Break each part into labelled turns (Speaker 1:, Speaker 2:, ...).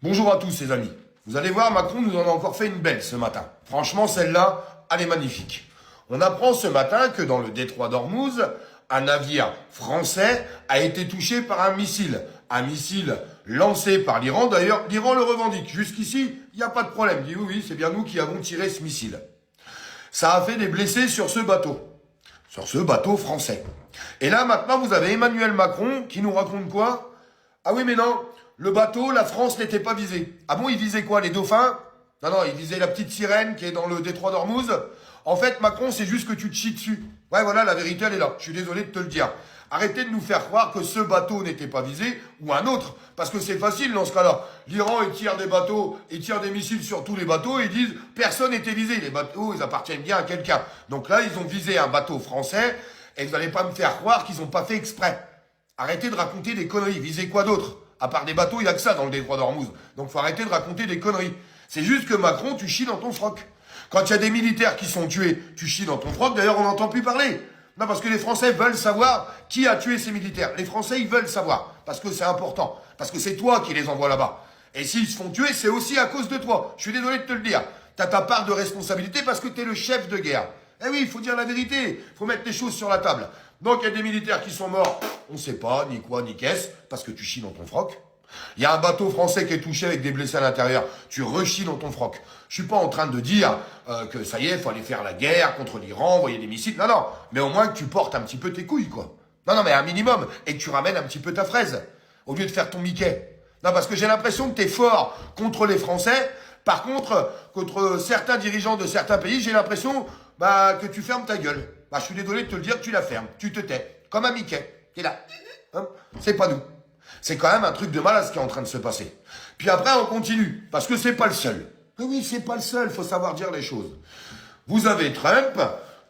Speaker 1: Bonjour à tous les amis. Vous allez voir, Macron nous en a encore fait une belle ce matin. Franchement, celle-là, elle est magnifique. On apprend ce matin que dans le détroit d'Ormuz, un navire français a été touché par un missile. Un missile lancé par l'Iran. D'ailleurs, l'Iran le revendique. Jusqu'ici, il n'y a pas de problème. Il dit oui, c'est bien nous qui avons tiré ce missile. Ça a fait des blessés sur ce bateau français. Et là, maintenant, vous avez Emmanuel Macron qui nous raconte quoi? Ah oui, mais non, le bateau, la France n'était pas visée. Ah bon, il visait quoi, les dauphins? Non, il visait la petite sirène qui est dans le détroit d'Ormuz. En fait, Macron, c'est juste que tu te chies dessus. Ouais, voilà, la vérité, elle est là. Je suis désolé de te le dire. Arrêtez de nous faire croire que ce bateau n'était pas visé, ou un autre, parce que c'est facile dans ce cas-là. L'Iran, il tire des bateaux, il tire des missiles sur tous les bateaux, et ils disent « personne n'était visé ». Les bateaux, ils appartiennent bien à quelqu'un. Donc là, ils ont visé un bateau français, et vous n'allez pas me faire croire qu'ils n'ont pas fait exprès. Arrêtez de raconter des conneries. Visez quoi d'autre? À part des bateaux, il n'y a que ça dans le détroit d'Ormuz. Donc faut arrêter de raconter des conneries. C'est juste que Macron, tu chies dans ton froc. Quand il y a des militaires qui sont tués, tu chies dans ton froc. D'ailleurs, on n'entend plus parler. Non, parce que les Français veulent savoir qui a tué ces militaires. Les Français, ils veulent savoir. Parce que c'est important. Parce que c'est toi qui les envoies là-bas. Et s'ils se font tuer, c'est aussi à cause de toi. Je suis désolé de te le dire. T'as ta part de responsabilité parce que t'es le chef de guerre. Eh oui, il faut dire la vérité. Il faut mettre les choses sur la table. Donc, il y a des militaires qui sont morts. On ne sait pas, ni quoi, ni qu'est-ce, parce que tu chies dans ton froc. Il y a un bateau français qui est touché avec des blessés à l'intérieur. Tu rechies dans ton froc. Je suis pas en train de dire que ça y est, il faut aller faire la guerre contre l'Iran, envoyer des missiles. Non. Mais au moins que tu portes un petit peu tes couilles, quoi. Non, mais un minimum. Et que tu ramènes un petit peu ta fraise. Au lieu de faire ton Mickey. Non, parce que j'ai l'impression que tu es fort contre les Français. Par contre, contre certains dirigeants de certains pays, j'ai l'impression que tu fermes ta gueule. Je suis désolé de te le dire, tu la fermes. Tu te tais. Comme un Mickey. T'es là. Hein, c'est pas nous. C'est quand même un truc de malade ce qui est en train de se passer. Puis après, on continue. Parce que c'est pas le seul. Oui, c'est pas le seul. Faut savoir dire les choses. Vous avez Trump,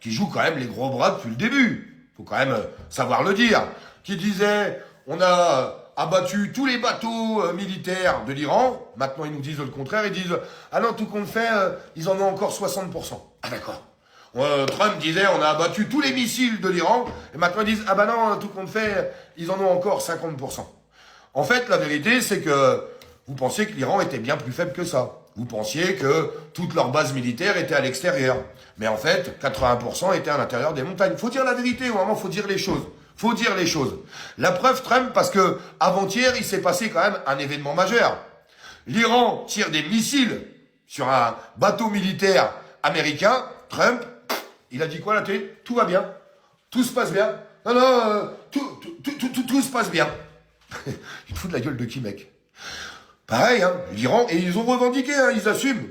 Speaker 1: qui joue quand même les gros bras depuis le début. Faut quand même savoir le dire. Qui disait, on a abattu tous les bateaux militaires de l'Iran. Maintenant, ils nous disent le contraire. Ils disent, ah non, tout compte fait, ils en ont encore 60%. Ah d'accord. Trump disait, on a abattu tous les missiles de l'Iran. Et maintenant, ils disent, ah bah non, tout compte fait, ils en ont encore 50%. En fait, la vérité, c'est que vous pensiez que l'Iran était bien plus faible que ça. Vous pensiez que toute leur base militaire était à l'extérieur. Mais en fait, 80% étaient à l'intérieur des montagnes. Faut dire la vérité, au moment, faut dire les choses. Faut dire les choses. La preuve, Trump, parce que avant-hier, il s'est passé quand même un événement majeur. L'Iran tire des missiles sur un bateau militaire américain. Trump, il a dit quoi, la télé? Tout va bien. Tout se passe bien. Non, tout se passe bien. Il te fout de la gueule de qui, mec? Pareil, hein, l'Iran, et ils ont revendiqué, hein, ils assument.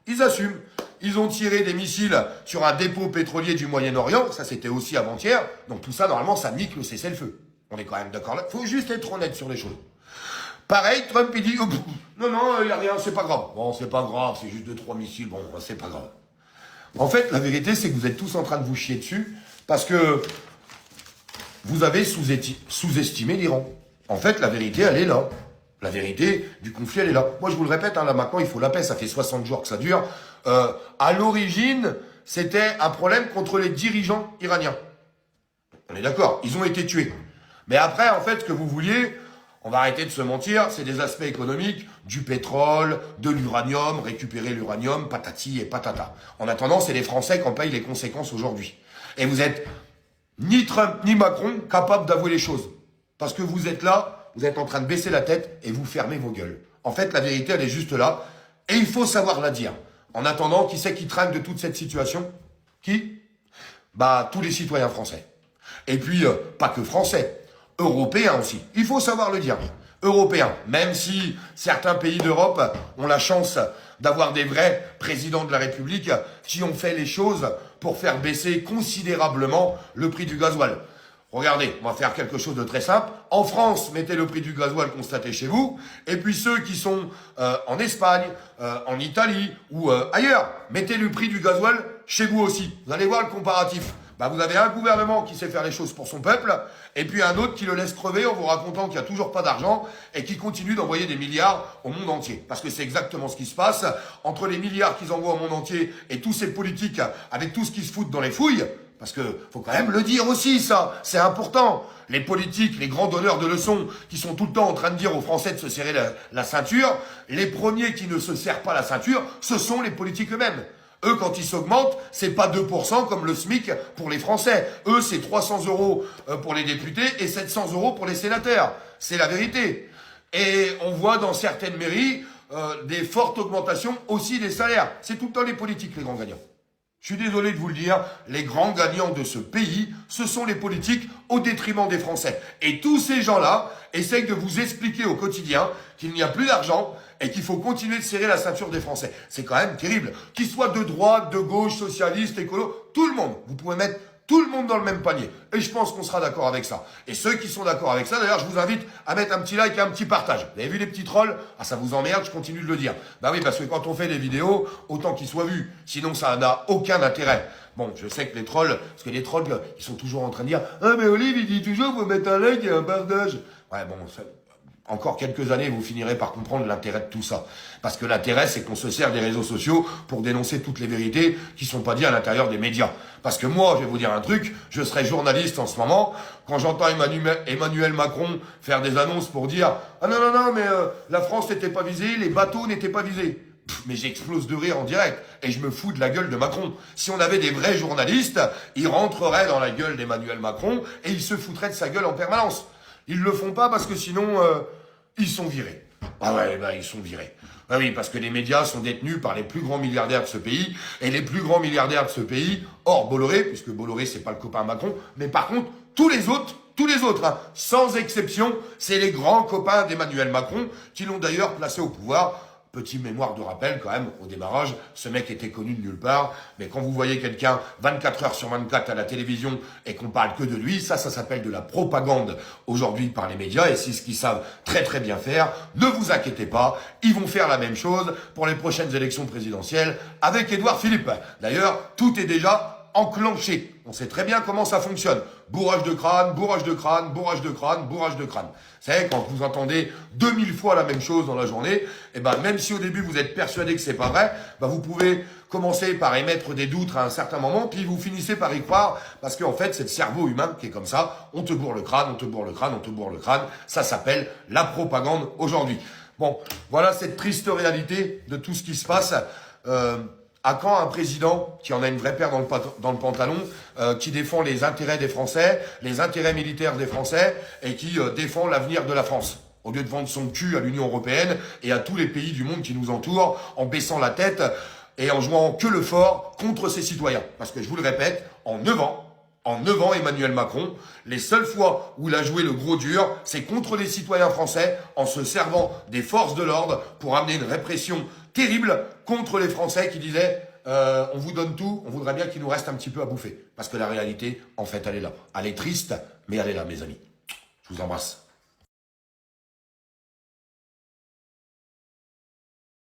Speaker 1: Ils assument. Ils ont tiré des missiles sur un dépôt pétrolier du Moyen-Orient, ça c'était aussi avant-hier, donc tout ça, normalement, ça nique le cessez-le-feu. On est quand même d'accord là, faut juste être honnête sur les choses. Pareil, Trump, il dit, non, il n'y a rien, c'est pas grave. Bon, c'est pas grave, c'est juste 2-3 missiles, bon, c'est pas grave. En fait, la vérité, c'est que vous êtes tous en train de vous chier dessus, parce que vous avez sous-estimé l'Iran. En fait, la vérité, elle est là. La vérité du conflit, elle est là. Moi, je vous le répète, là, maintenant, il faut la paix. Ça fait 60 jours que ça dure. À l'origine, c'était un problème contre les dirigeants iraniens. On est d'accord, ils ont été tués. Mais après, en fait, ce que vous vouliez, on va arrêter de se mentir, c'est des aspects économiques, du pétrole, de l'uranium, récupérer l'uranium, patati et patata. En attendant, c'est les Français qui en payent les conséquences aujourd'hui. Et vous êtes ni Trump, ni Macron capables d'avouer les choses. Parce que vous êtes là, vous êtes en train de baisser la tête et vous fermez vos gueules. En fait, la vérité, elle est juste là. Et il faut savoir la dire. En attendant, qui c'est qui trinque de toute cette situation? Qui? Tous les citoyens français. Et puis, pas que français, européens aussi. Il faut savoir le dire. Européens. Même si certains pays d'Europe ont la chance d'avoir des vrais présidents de la République qui ont fait les choses pour faire baisser considérablement le prix du gasoil. Regardez, on va faire quelque chose de très simple. En France, mettez le prix du gasoil constaté chez vous. Et puis ceux qui sont en Espagne, en Italie ou ailleurs, mettez le prix du gasoil chez vous aussi. Vous allez voir le comparatif. Vous avez un gouvernement qui sait faire les choses pour son peuple, et puis un autre qui le laisse crever en vous racontant qu'il n'y a toujours pas d'argent et qui continue d'envoyer des milliards au monde entier. Parce que c'est exactement ce qui se passe. Entre les milliards qu'ils envoient au monde entier et tous ces politiques avec tout ce qui se foutent dans les fouilles, parce que faut quand même le dire aussi, ça, c'est important. Les politiques, les grands donneurs de leçons, qui sont tout le temps en train de dire aux Français de se serrer la ceinture, les premiers qui ne se serrent pas la ceinture, ce sont les politiques eux-mêmes. Eux, quand ils s'augmentent, c'est pas 2% comme le SMIC pour les Français. Eux, c'est 300 € pour les députés et 700 € pour les sénateurs. C'est la vérité. Et on voit dans certaines mairies des fortes augmentations aussi des salaires. C'est tout le temps les politiques, les grands gagnants. Je suis désolé de vous le dire, les grands gagnants de ce pays, ce sont les politiques au détriment des Français. Et tous ces gens-là essayent de vous expliquer au quotidien qu'il n'y a plus d'argent et qu'il faut continuer de serrer la ceinture des Français. C'est quand même terrible. Qu'ils soient de droite, de gauche, socialiste, écolo, tout le monde. Vous pouvez mettre tout le monde dans le même panier. Et je pense qu'on sera d'accord avec ça. Et ceux qui sont d'accord avec ça, d'ailleurs, je vous invite à mettre un petit like et un petit partage. Vous avez vu les petits trolls? Ah, ça vous emmerde, je continue de le dire. Bah oui, parce que quand on fait des vidéos, autant qu'ils soient vus. Sinon, ça n'a aucun intérêt. Bon, je sais que les trolls, parce que les trolls, ils sont toujours en train de dire « Ah, mais Olive, il dit toujours, faut mettre un like et un partage. » Ouais, bon, ça... Encore quelques années, vous finirez par comprendre l'intérêt de tout ça. Parce que l'intérêt, c'est qu'on se sert des réseaux sociaux pour dénoncer toutes les vérités qui sont pas dites à l'intérieur des médias. Parce que moi, je vais vous dire un truc, je serai journaliste en ce moment, quand j'entends Emmanuel Macron faire des annonces pour dire « Ah non, mais la France n'était pas visée, les bateaux n'étaient pas visés ». Mais j'explose de rire en direct et je me fous de la gueule de Macron. Si on avait des vrais journalistes, ils rentreraient dans la gueule d'Emmanuel Macron et ils se foutraient de sa gueule en permanence. Ils le font pas parce que sinon, ils sont virés. Ah ouais, bah ils sont virés. Ah oui, parce que les médias sont détenus par les plus grands milliardaires de ce pays. Et les plus grands milliardaires de ce pays, hors Bolloré, puisque Bolloré, c'est pas le copain Macron, mais par contre, tous les autres, hein, sans exception, c'est les grands copains d'Emmanuel Macron, qui l'ont d'ailleurs placé au pouvoir. Petit mémoire de rappel quand même, au démarrage, ce mec était connu de nulle part, mais quand vous voyez quelqu'un 24 heures sur 24 à la télévision et qu'on parle que de lui, ça s'appelle de la propagande aujourd'hui par les médias, et c'est ce qu'ils savent très très bien faire. Ne vous inquiétez pas, ils vont faire la même chose pour les prochaines élections présidentielles avec Édouard Philippe. D'ailleurs, tout est déjà enclenché. On sait très bien comment ça fonctionne. Bourrage de crâne, bourrage de crâne, bourrage de crâne, bourrage de crâne. Vous savez, quand vous entendez 2000 fois la même chose dans la journée, et ben même si au début vous êtes persuadé que c'est pas vrai, ben vous pouvez commencer par émettre des doutes à un certain moment, puis vous finissez par y croire, parce qu'en fait c'est le cerveau humain qui est comme ça. On te bourre le crâne, on te bourre le crâne, on te bourre le crâne. Ça s'appelle la propagande aujourd'hui. Bon, voilà cette triste réalité de tout ce qui se passe. À quand un président qui en a une vraie paire dans le pantalon, qui défend les intérêts des Français, les intérêts militaires des Français, et qui défend l'avenir de la France, au lieu de vendre son cul à l'Union européenne et à tous les pays du monde qui nous entourent, en baissant la tête et en jouant que le fort contre ses citoyens. Parce que je vous le répète, en 9 ans, Emmanuel Macron, les seules fois où il a joué le gros dur, c'est contre les citoyens français, en se servant des forces de l'ordre pour amener une répression terrible contre les Français qui disaient on vous donne tout, on voudrait bien qu'il nous reste un petit peu à bouffer. Parce que la réalité, en fait, elle est là. Elle est triste, mais elle est là, mes amis. Je vous embrasse.